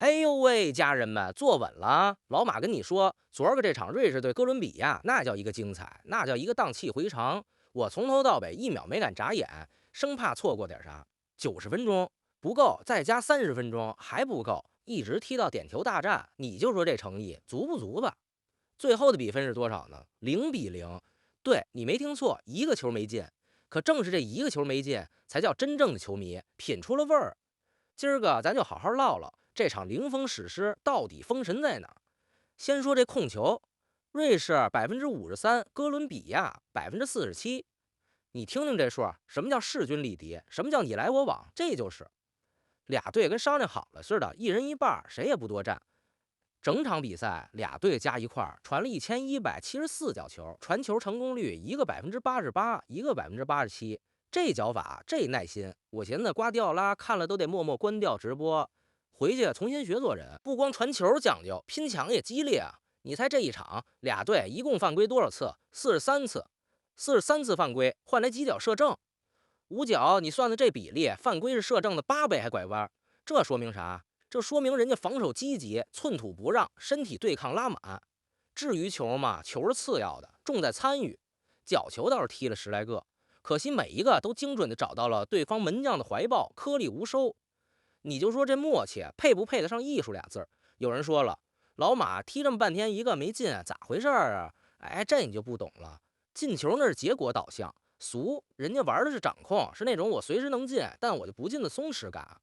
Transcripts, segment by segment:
哎呦喂，家人們坐穩了！老馬跟你说，昨儿个这场瑞士对哥伦比亚，那叫一个精彩，那叫一个荡气回肠。我从头到尾一秒没敢眨眼，生怕错过点啥。90分钟不夠，再加30分鐘還不夠，一直踢到點球大戰。你就說這誠意足不足吧？最後的比分是多少呢？0-0。對，你沒聽錯，一個球沒進。可正是這一個球沒進，才叫真正的球迷品出了味兒。今兒個咱就好好嘮嘮。這場零封史詩到底封神在哪兒？先說這控球，瑞士53%，哥倫比亞47%。你聽聽這數，什麼叫勢均力敵？什麼叫你來我往？這就是倆隊跟商量好了似的，一人一半，誰也不多占。整場比賽倆隊加一塊傳了1174腳球，傳球成功率一個88%，一個87%。這腳法，這耐心，我尋思瓜迪奧拉看了都得默默關掉直播。回去重新學做人，不光傳球講究，拼搶也激烈啊！你猜這一場倆隊一共犯規多少次？43次，43次犯規換來幾腳射正？5腳，你算的這比例，犯規是射正的8倍還拐彎，這說明啥？這說明人家防守積極，寸土不讓，身體對抗拉滿。至於球嘛，球是次要的，重在參與。角球倒是踢了10來個，可惜每一個都精準地找到了對方門將的懷抱，顆粒無收。你就說這默契配不配得上藝術倆字兒？有人說了，老馬踢這麼半天一個沒進，咋回事啊？哎，這你就不懂了。進球那是結果導向，俗人家玩的是掌控，是那種我隨時能進，但我就不進的鬆弛感。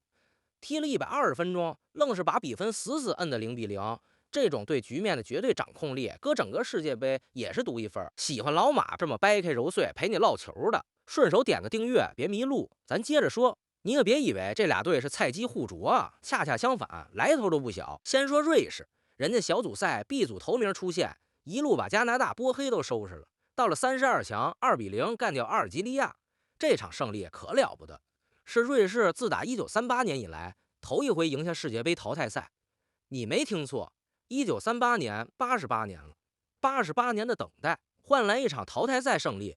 踢了120分鐘，愣是把比分死死摁的0-0，這種對局面的絕對掌控力，擱整個世界杯也是獨一份。喜歡老馬這麼掰開揉碎陪你嘮球的，順手點個訂閱，別迷路。咱接着說。你可別以為這倆隊是菜雞互啄啊，恰恰相反，來頭都不小。先說瑞士，人家小組賽 B 組頭名出現，一路把加拿大波黑都收拾了，到了32強，2-0幹掉阿爾及利亞，這場勝利可了不得，是瑞士自打1938年以來頭一回贏下世界杯淘汰賽。你沒聽錯，1938年88年了，88年的等待換來一場淘汰賽勝利，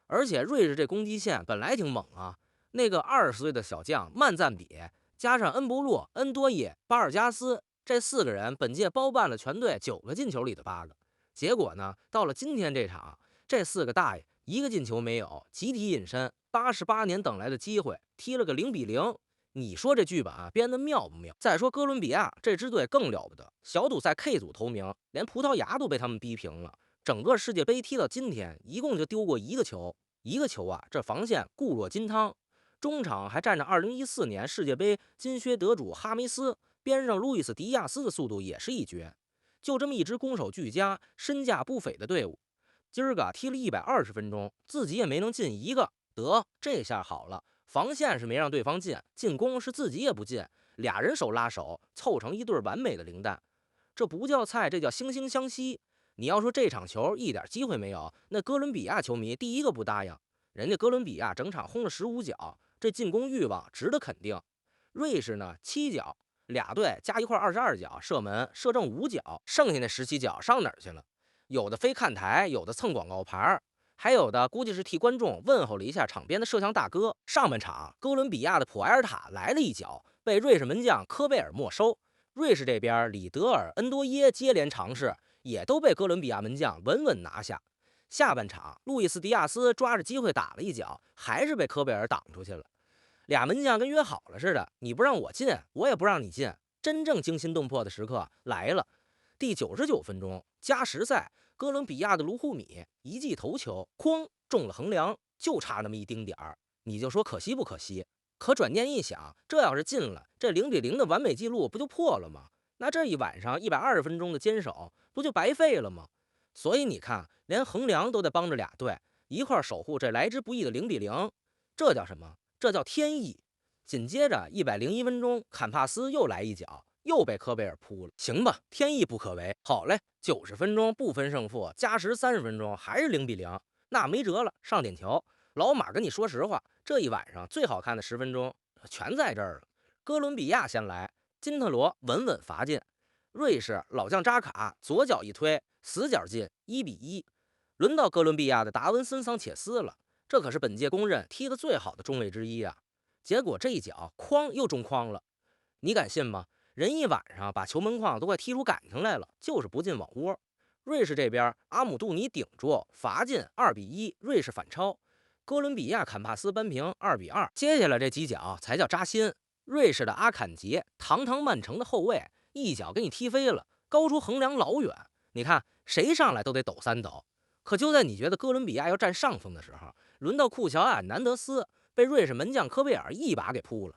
而且瑞士這攻擊線本來挺猛啊。那個20歲的小將曼贊比，加上恩布洛、恩多耶、巴爾加斯這4個人，本屆包辦了全隊9個進球裡的8個。結果呢，到了今天這場，這4個大爺一個進球沒有，集體隱身，88年等來的機會，踢了個0-0。你說這劇本啊編得妙不妙？再說哥倫比亞這支隊更了不得，小組賽 K 組頭名，連葡萄牙都被他們逼平了。整個世界杯踢到今天，一共就丟過一個球啊，這防線固若金湯。中場還站着2014年世界杯金靴得主哈梅斯，邊上路易斯·迪亞斯的速度也是一絕。就這麼一支攻守俱佳、身價不菲的隊伍，今兒個踢了120分鐘，自己也沒能進一個。得，這下好了，防線是沒讓對方進，進攻是自己也不進，倆人手拉手，湊成一對完美的零蛋。這不叫菜，這叫惺惺相惜。你要說這場球一點機會沒有，那哥倫比亞球迷第一個不答應。人家哥倫比亞整場轟了15腳。這進攻慾望值得肯定。瑞士呢7腳，倆隊加一塊22腳，射門射正5腳，剩下那17腳上哪兒去了？有的飛看台，有的蹭廣告牌，還有的估計是替觀眾問候了一下場邊的攝像大哥。上半場哥倫比亞的普埃爾塔來了一腳，被瑞士門將科貝爾沒收。瑞士這邊里德爾、恩多耶接連嘗試，也都被哥倫比亞門將穩穩拿下。下半場，路易斯·迪亞斯抓着機會打了一腳，還是被科貝爾擋出去了。倆門將跟約好了似的，你不讓我進，我也不讓你進。真正驚心動魄的時刻來了，第99分鐘加時賽，哥倫比亞的盧虎米一記頭球，哐中了橫梁，就差那麼一丁點兒。你就說可惜不可惜？可轉念一想，這要是進了，這0-0的完美記錄不就破了嗎？那這一晚上120分鐘的堅守不就白費了嗎？所以你看，連橫梁都得幫着倆隊一塊守護這來之不易的0-0，這叫什麼？這叫天意。緊接着101分鐘，坎帕斯又來一腳，又被科貝爾撲了。行吧，天意不可違。好嘞，90分鐘不分勝負，加時30分鐘還是0-0，那沒轍了，上點球。老馬跟你說實話，這一晚上最好看的10分鐘全在這兒了。哥倫比亞先來，金特羅穩穩罰進。瑞士老將扎卡左腳一推，死角進，1-1。輪到哥倫比亞的達文森桑切斯了，這可是本屆公認踢得最好的中衛之一啊。結果這一腳哐又中框了，你敢信嗎？人一晚上把球門框都快踢出感情来了，就是不进网窝。瑞士这邊阿姆杜尼頂住，罚进2-1，瑞士反超。哥伦比亚坎帕斯扳平2-2，接下来这几脚才叫扎心。瑞士的阿坎杰，堂堂曼城的後卫，一脚给你踢飞了，高出横梁老遠。你看誰上来都得抖3抖。可就在你觉得哥伦比亚要占上風的時候，輪到庫喬埃南德斯被瑞士門将科貝爾一把給撲了。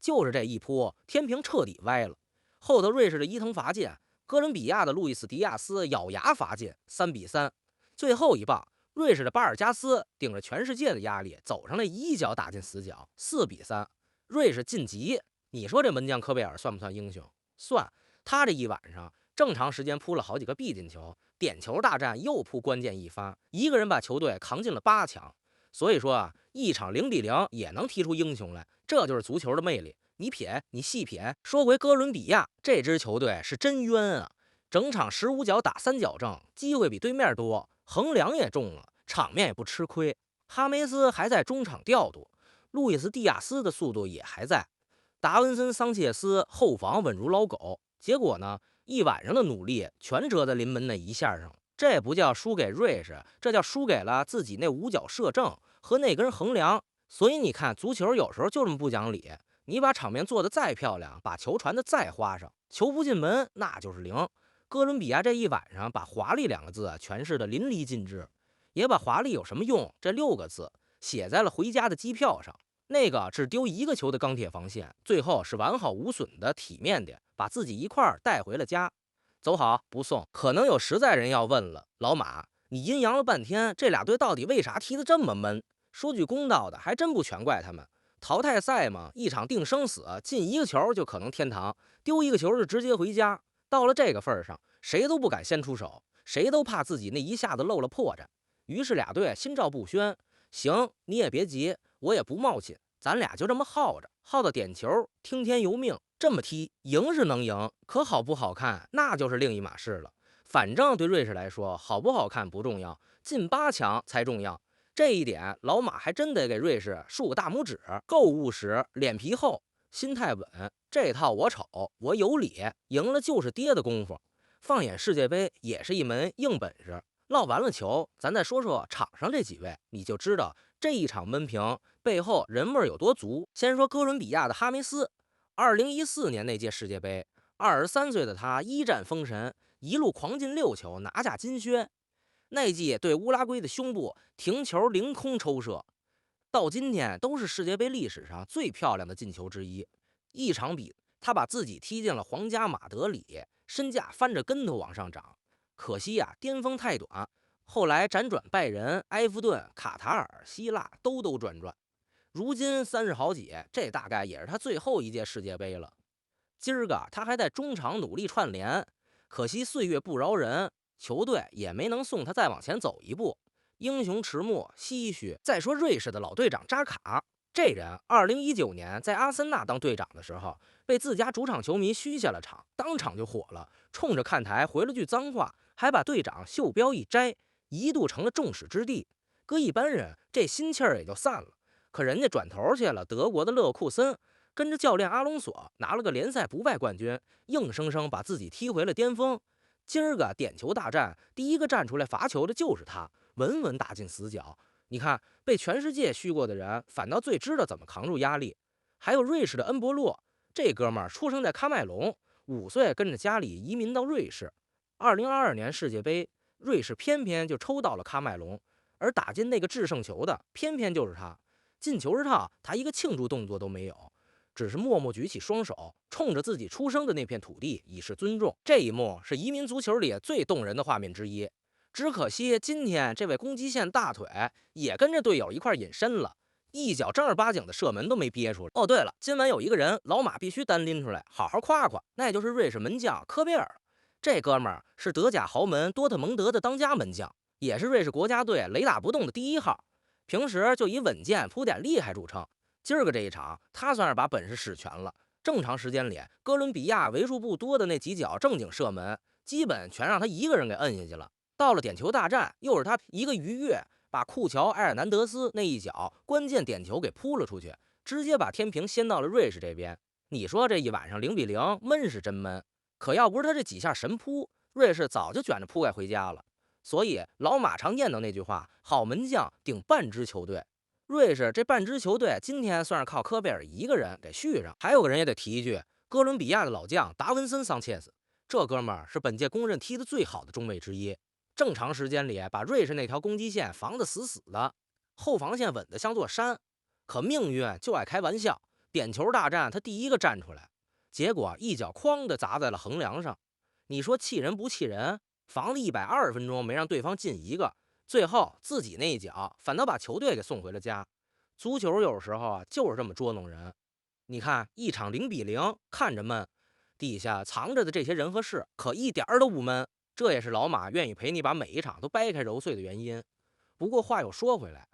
就是這一撲，天平徹底歪了。後頭瑞士的伊藤罰進，哥倫比亞的路易斯迪亞斯咬牙罰進，3-3。最後一棒，瑞士的巴爾加斯頂着全世界的壓力走上來，一腳打進死角，4-3，瑞士晉級。你說這門將科貝爾算不算英雄？算，他這一晚上正常時間撲了好幾個必進球，點球大戰又撲關鍵一發，一個人把球隊扛進了8强。所以說啊，一场0-0也能踢出英雄來，這就是足球的魅力。你撇，你細撇。說回哥伦比亞這支球隊是真冤啊，整场15腳打3腳正，機會比對面多，橫梁也中了，場面也不吃虧。哈梅斯還在中場調度，路易斯蒂亞斯的速度也還在，達文森桑切斯後防穩如老狗。結果呢，一晚上的努力全折在臨門那一下上，這不叫輸給瑞士，這叫輸給了自己那5腳射正和那根橫梁。所以你看，足球有時候就這麼不講理，你把場面做得再漂亮，把球傳得再花哨，球不進門那就是0。哥倫比亞這一晚上把華麗2個字詮釋得淋漓盡致，也把華麗有什麼用這6個字寫在了回家的機票上。那個只丟1個球的鋼鐵防線，最後是完好無損的體面的把自己一塊帶回了家。走好不送。可能有實在人要問了，老馬，你陰陽了半天，這倆隊到底為啥踢得這麼悶？說句公道的，還真不全怪他們。淘汰賽嘛，一場定生死，進1個球就可能天堂，丟1個球就直接回家。到了這個份上，誰都不敢先出手，誰都怕自己那一下子露了破绽。於是倆隊心照不宣，行，你也別急，我也不冒進，咱倆就這麼耗着，耗到點球，聽天由命。這麼踢，贏是能贏，可好不好看那就是另一碼事了。反正對瑞士來說，好不好看不重要，進8強才重要。這一點老馬還真得給瑞士豎個大拇指，夠務實，臉皮厚，心態穩。這套我瞅，我有理，贏了就是爹的功夫。放眼世界杯也是一門硬本事。落完了球，咱再说说場上這幾位，你就知道這一場悶平背後人味有多足。先說哥倫比亞的哈梅斯，2014年那屆世界杯，23歲的他一戰封神，一路狂進6球，拿下金靴。那季对烏拉圭的胸部停球凌空抽射，到今天都是世界杯歷史上最漂亮的进球之一。一场比他把自己踢进了皇家马德里，身價翻着跟頭往上漲。可惜呀，巔峰太短，後來輾轉拜仁、埃弗頓、卡塔爾、希臘兜轉轉，如今30好幾，這大概也是他最後一屆世界杯了。今兒個他還在中場努力串聯，可惜歲月不饒人，球隊也沒能送他再往前走一步，英雄遲暮，唏噓。再說瑞士的老隊長扎卡，這人2019年在阿森納當隊長的時候，被自家主场球迷噓下了場，當場就火了，衝着看台回了句髒話，還把隊長袖標一摘，一度成了众矢之的。搁一般人這心氣兒也就散了，可人家轉頭去了德國的勒庫森，跟着教練阿隆索拿了個聯賽不敗冠軍，硬生生把自己踢回了巔峰。今兒個點球大戰，第一個站出來罰球的就是他，穩穩打進死角。你看，被全世界噓過的人，反倒最知道怎麼扛住壓力。還有瑞士的恩博洛，這哥們兒出生在喀麥隆，5歲跟着家裡移民到瑞士。2022年世界杯，瑞士偏偏就抽到了喀麥隆，而打進那個制勝球的，偏偏就是他。進球之後，他一個慶祝動作都沒有，只是默默舉起雙手，衝着自己出生的那片土地以示尊重。這一幕是移民足球裡最動人的畫面之一。只可惜今天這位攻擊線大腿也跟着隊友一塊隱身了，一腳正兒八經的射門都沒憋出來。哦，对了，今晚有一個人老馬必須單拎出來好好誇誇，那就是瑞士門將科貝爾。這哥們兒是德甲豪門多特蒙德的當家門將，也是瑞士國家隊雷打不動的第1號，平時就以穩健撲點厲害著稱。今兒個這一場，他算是把本事使全了。正常時間裡，哥倫比亞為數不多的那幾腳正經射門，基本全讓他一個人給摁下去了。到了點球大戰，又是他一個魚躍，把庫喬埃爾南德斯那一腳關鍵點球給撲了出去，直接把天平掀到了瑞士這邊。你說这一晚上0-0，悶是真悶，可要不是他这几下神扑，瑞士早就卷着铺盖回家了。所以老马常念叨那句話：好门将顶半支球队。瑞士这半支球队今天算是靠科贝尔一个人给续上，还有个人也得提一句，哥伦比亞的老将達文森·桑切斯，這哥們兒是本屆公認踢得最好的中衛之一。正常時間裡把瑞士那條攻擊線防得死死的，後防線穩得像座山。可命運就愛開玩笑，點球大戰他第一個站出來，結果一腳哐的砸在了橫梁上。你說氣人不氣人？防了120分鐘沒讓對方進一個，最後自己那一腳反倒把球隊給送回了家。足球有時候啊就是這麼捉弄人。你看一場0-0，看着悶，底下藏着的這些人和事可一點兒都不悶。這也是老馬願意陪你把每一場都掰開揉碎的原因。不過話又說回來，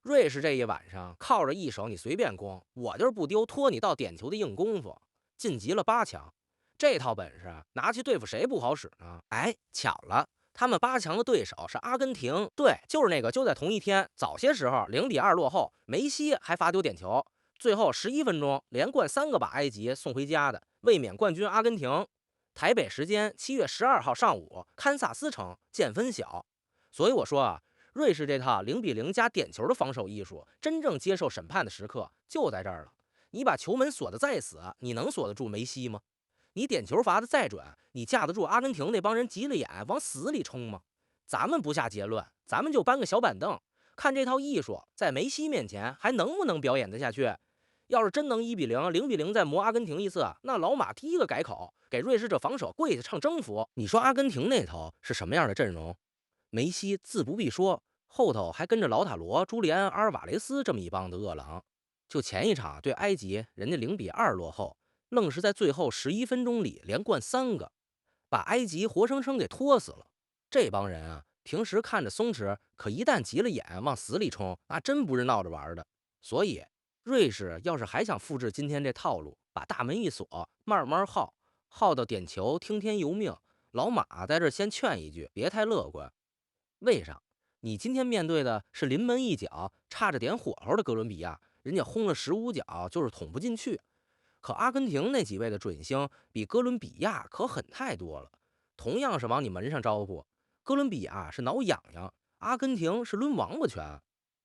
瑞士這一晚上靠着一手你隨便攻，我就是不丟拖你到點球的硬功夫，晉級了8強。這套本事拿去對付誰不好使呢？哎，巧了，他們8強的對手是阿根廷，對，就是那個就在同一天，早些時候0-2落後，梅西還罰丟點球，最後11分鐘連灌3個把埃及送回家的衛冕冠軍阿根廷。台北時間7月12號上午，堪薩斯城見分曉。所以我說啊，瑞士這套0-0加點球的防守藝術，真正接受審判的時刻就在這兒了。你把球門鎖得再死，你能鎖得住梅西嗎？你點球罰得再準，你架得住阿根廷那幫人急了眼往死裡衝嗎？咱們不下結論，咱們就搬個小板凳，看這套藝術在梅西面前還能不能表演得下去。要是真能1-0、0-0再磨阿根廷一次，那老馬第一個改口，給瑞士這防守跪下唱征服。你說阿根廷那頭是什麼樣的陣容？梅西自不必說，後頭還跟着勞塔羅、朱利安、阿爾瓦雷斯這麼一幫的惡狼。就前一場對埃及，人家0-2落後，愣是在最後11分鐘裡連灌3個，把埃及活生生給拖死了。這幫人啊，平時看着鬆弛，可一旦急了眼往死裡衝，那真不是鬧着玩的。所以瑞士要是還想複製今天這套路，把大門一鎖，慢慢耗到點球，聽天由命。老馬在這先勸一句，別太樂觀。為啥？你今天面對的是臨門一腳差着點火候的哥倫比亞，人家轟了15腳就是捅不進去。可阿根廷那幾位的準星比哥倫比亞可狠太多了，同樣是往你門上招呼，哥倫比亞是撓癢癢，阿根廷是掄王八拳。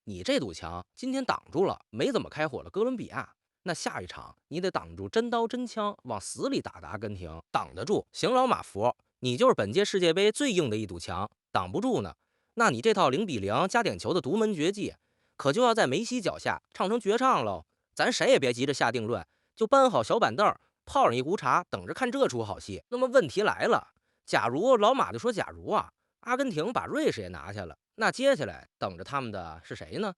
你這堵牆今天擋住了，沒怎麼開火的哥倫比亞，那下一場你得擋住真刀真槍往死裡打的阿根廷。擋得住，行老馬服，你就是本屆世界杯最硬的一堵牆。擋不住呢，那你這套0-0加點球的獨門絕技，可就要在梅西腳下唱成絕唱嘍。咱誰也別急着下定論，就搬好小板凳，泡上一壺茶，等着看這出好戲。那麼問題來了，假如老馬就說假如啊，阿根廷把瑞士也拿下了，那接下來等着他們的是誰呢？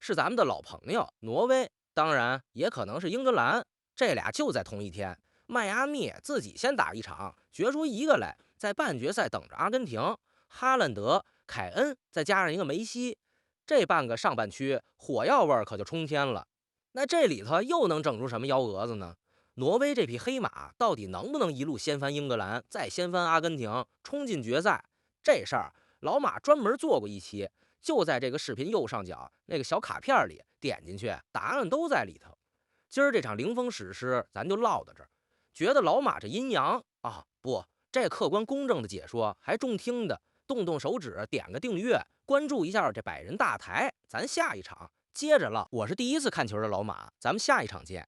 是咱們的老朋友挪威，當然也可能是英格蘭。這倆就在同一天，邁阿密自己先打一場，決出一個來，在半決賽等着阿根廷。哈蘭德、凱恩再加上一個梅西，這半個上半區火藥味可就衝天了。那這裡頭又能整出什麼幺蛾子呢？挪威這匹黑馬到底能不能一路掀翻英格蘭，再掀翻阿根廷，衝進決賽？這事兒老馬專門做過一期，就在這個視頻右上角那個小卡片裡，點進去答案都在裡頭。今兒這場零封史詩咱就嘮到這兒。覺得老馬這陰陽啊，不，這客觀公正的解說還中聽的，動動手指點個訂閱，關注一下這百人大台，咱下一場接着嘮。我是第一次看球的老馬，咱們下一場見。